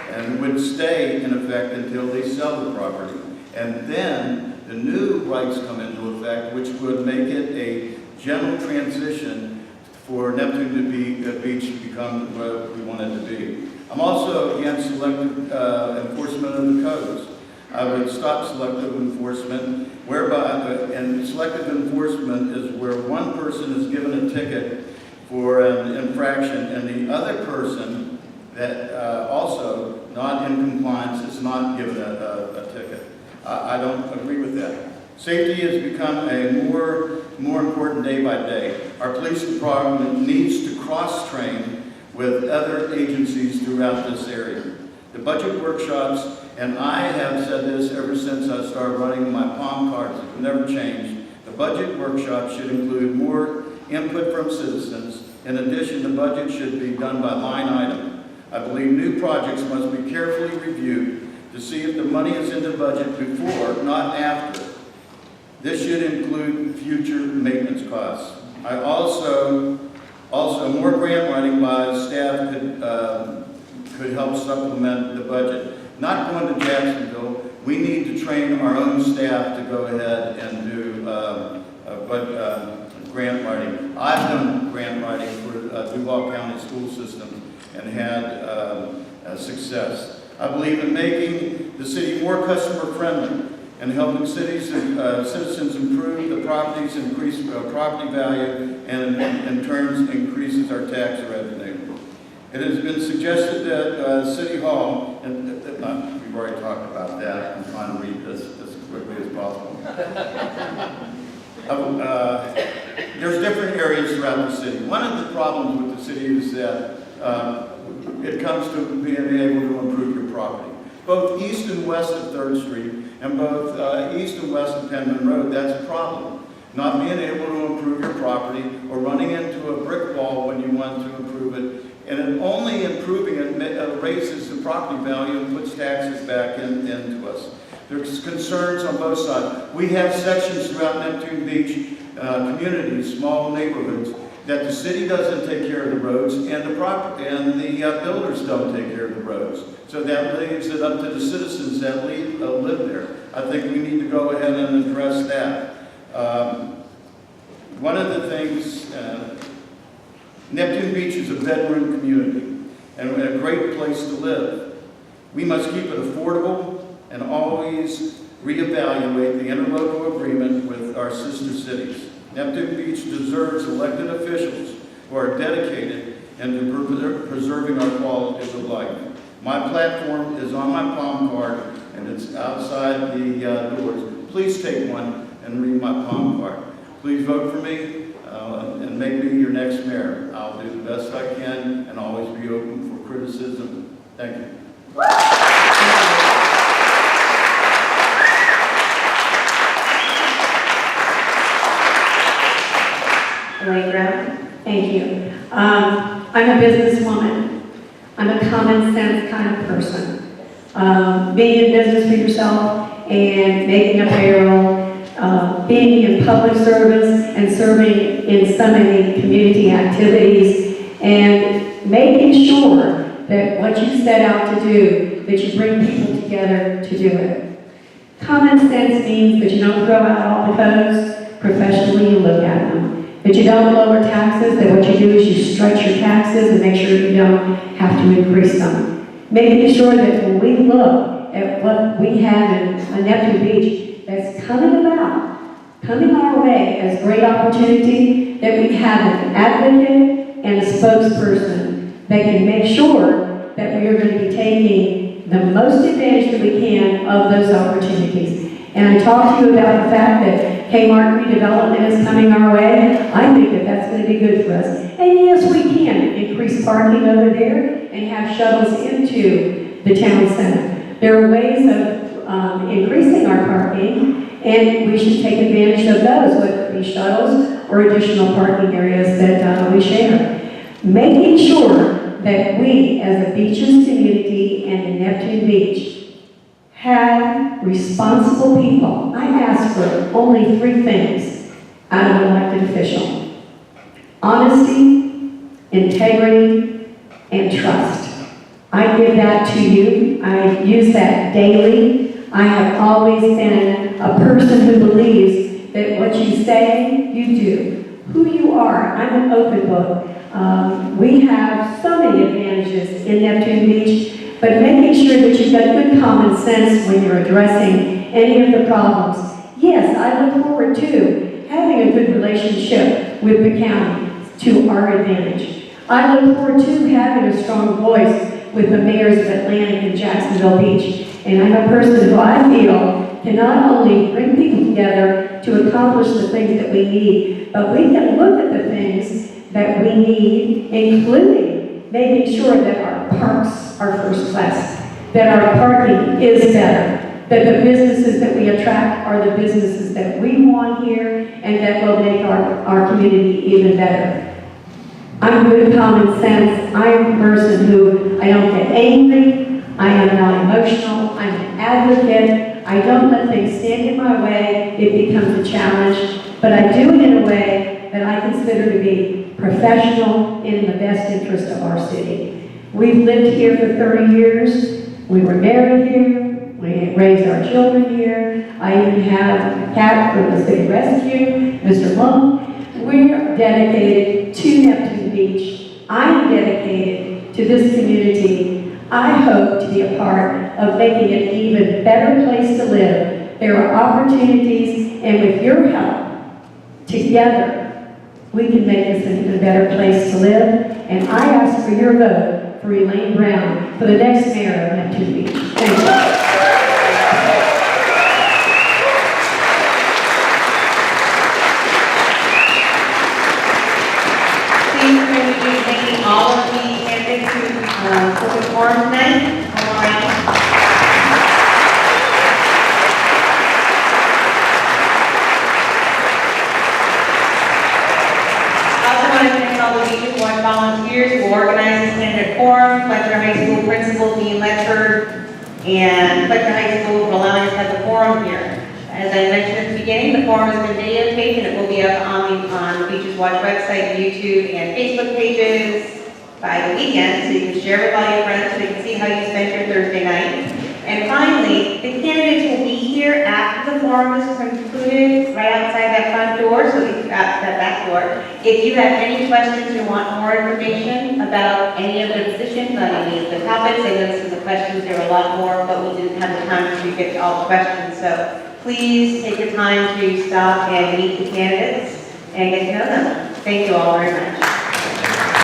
and would stay in effect until they sell the property. And then the new rights come into effect, which would make it a general transition for Neptune Beach to become what we want it to be. I'm also against selective enforcement of the codes. I would stop selective enforcement, and selective enforcement is where one person is given a ticket for an infraction and the other person that also not in compliance is not given a ticket. I don't agree with that. Safety has become a more important day by day. Our police department needs to cross-train with other agencies throughout this area. The budget workshops, and I have said this ever since I started running my palm cards, it's never changed. The budget workshop should include more input from citizens. In addition, the budget should be done by line item. I believe new projects must be carefully reviewed to see if the money is in the budget before, not after. This should include future maintenance costs. I also more grant writing by staff could help supplement the budget. Not going to Jacksonville, we need to train our own staff to go ahead and do grant writing. I've done grant writing for Duval County school systems and had success. I believe in making the city more customer friendly and helping citizens improve the properties, increase property value, and in turn increases our tax revenue. It has been suggested that City Hall, and we've already talked about that. I'm trying to read this as quickly as possible. There's different areas throughout the city. One of the problems with the city is that it comes to being able to improve your property. Both east and west of 3rd Street and both east and west of Penman Road, that's a problem. Not being able to improve your property or running into a brick wall when you want to improve it. And only improving it raises the property value and puts taxes back into us. There's concerns on both sides. We have sections throughout Neptune Beach communities, small neighborhoods, that the city doesn't take care of the roads and the builders don't take care of the roads. So that leaves it up to the citizens that live there. I think we need to go ahead and address that. One of the things, Neptune Beach is a veteran community and a great place to live. We must keep it affordable and always reevaluate the interlocal agreement with our sister cities. Neptune Beach deserves elected officials who are dedicated into preserving our quality of life. My platform is on my palm card and it's outside the doors. Please take one and read my palm card. Please vote for me and make me your next mayor. I'll do the best I can and always be open for criticism. Thank you. Elaine Brown. Thank you. I'm a businesswoman. I'm a common sense kind of person. Being in business for yourself and making a payroll, being in public service and serving in so many community activities, and making sure that what you set out to do, that you bring people together to do it. Common sense means that you don't throw out all the codes, professionally you look at them. That you don't lower taxes, that what you do is you stretch your taxes and make sure you don't have to increase them. Making sure that when we look at what we have in Neptune Beach that's coming our way as great opportunity, that we have an advocate and a spokesperson that can make sure that we are going to be taking the most advantage that we can of those opportunities. And I talked to you about the fact that Kmart redevelopment is coming our way. I think that that's going to be good for us. And yes, we can increase parking over there and have shuttles into the town center. There are ways of increasing our parking, and we should take advantage of those, whether it be shuttles or additional parking areas that we share. Making sure that we, as a beaches community and in Neptune Beach, have responsible people. I ask for only 3 things out of an elected official: honesty, integrity, and trust. I give that to you. I use that daily. I have always been a person who believes that what you say, you do. Who you are, I'm an open book. We have so many advantages in Neptune Beach, but making sure that you've got good common sense when you're addressing any of the problems. Yes, I look forward to having a good relationship with the county to our advantage. I look forward to having a strong voice with the mayors of Atlantic and Jacksonville Beach. And I'm a person who I feel can not only bring people together to accomplish the things that we need, but we can look at the things that we need, including making sure that our parks are first class, that our parking is better, that the businesses that we attract are the businesses that we want here, and that will make our community even better. I'm good common sense. I'm a person who, I don't get angry, I am not emotional, I'm an advocate, I don't let things stand in my way, it becomes a challenge, but I do it in a way that I consider to be professional and in the best interest of our city. We've lived here for 30 years, we were married here, we raised our children here, I even have a cat from the city rescue, Mr. Long. We're dedicated to Neptune Beach. I'm dedicated to this community. I hope to be a part of making it an even better place to live. There are opportunities, and with your help, together, we can make this an even better place to live. And I ask for your vote for Elaine Brown for the next mayor of Neptune Beach. Thank you. Thanking all of the candidates who took the forum tonight. All right. I also want to thank all the Beaches Watch volunteers who organized this candidate forum, Fletcher High School Principal Dean Ledford, and Fletcher High School for allowing us to have the forum here. As I mentioned at the beginning, the forum has been videotaped and it will be up on the Beaches Watch website, YouTube, and Facebook pages by the weekend, so you can share with all your friends so they can see how you spent your Thursday night. And finally, the candidates will be here after the forum is concluded, right outside that front door, so that back door. If you have any questions or want more information about any of the positions, on any of the topics, I know this is the questions, there are a lot more, but we didn't have the time to get to all the questions, so please take the time to stop and meet the candidates and get to know them. Thank you all very much.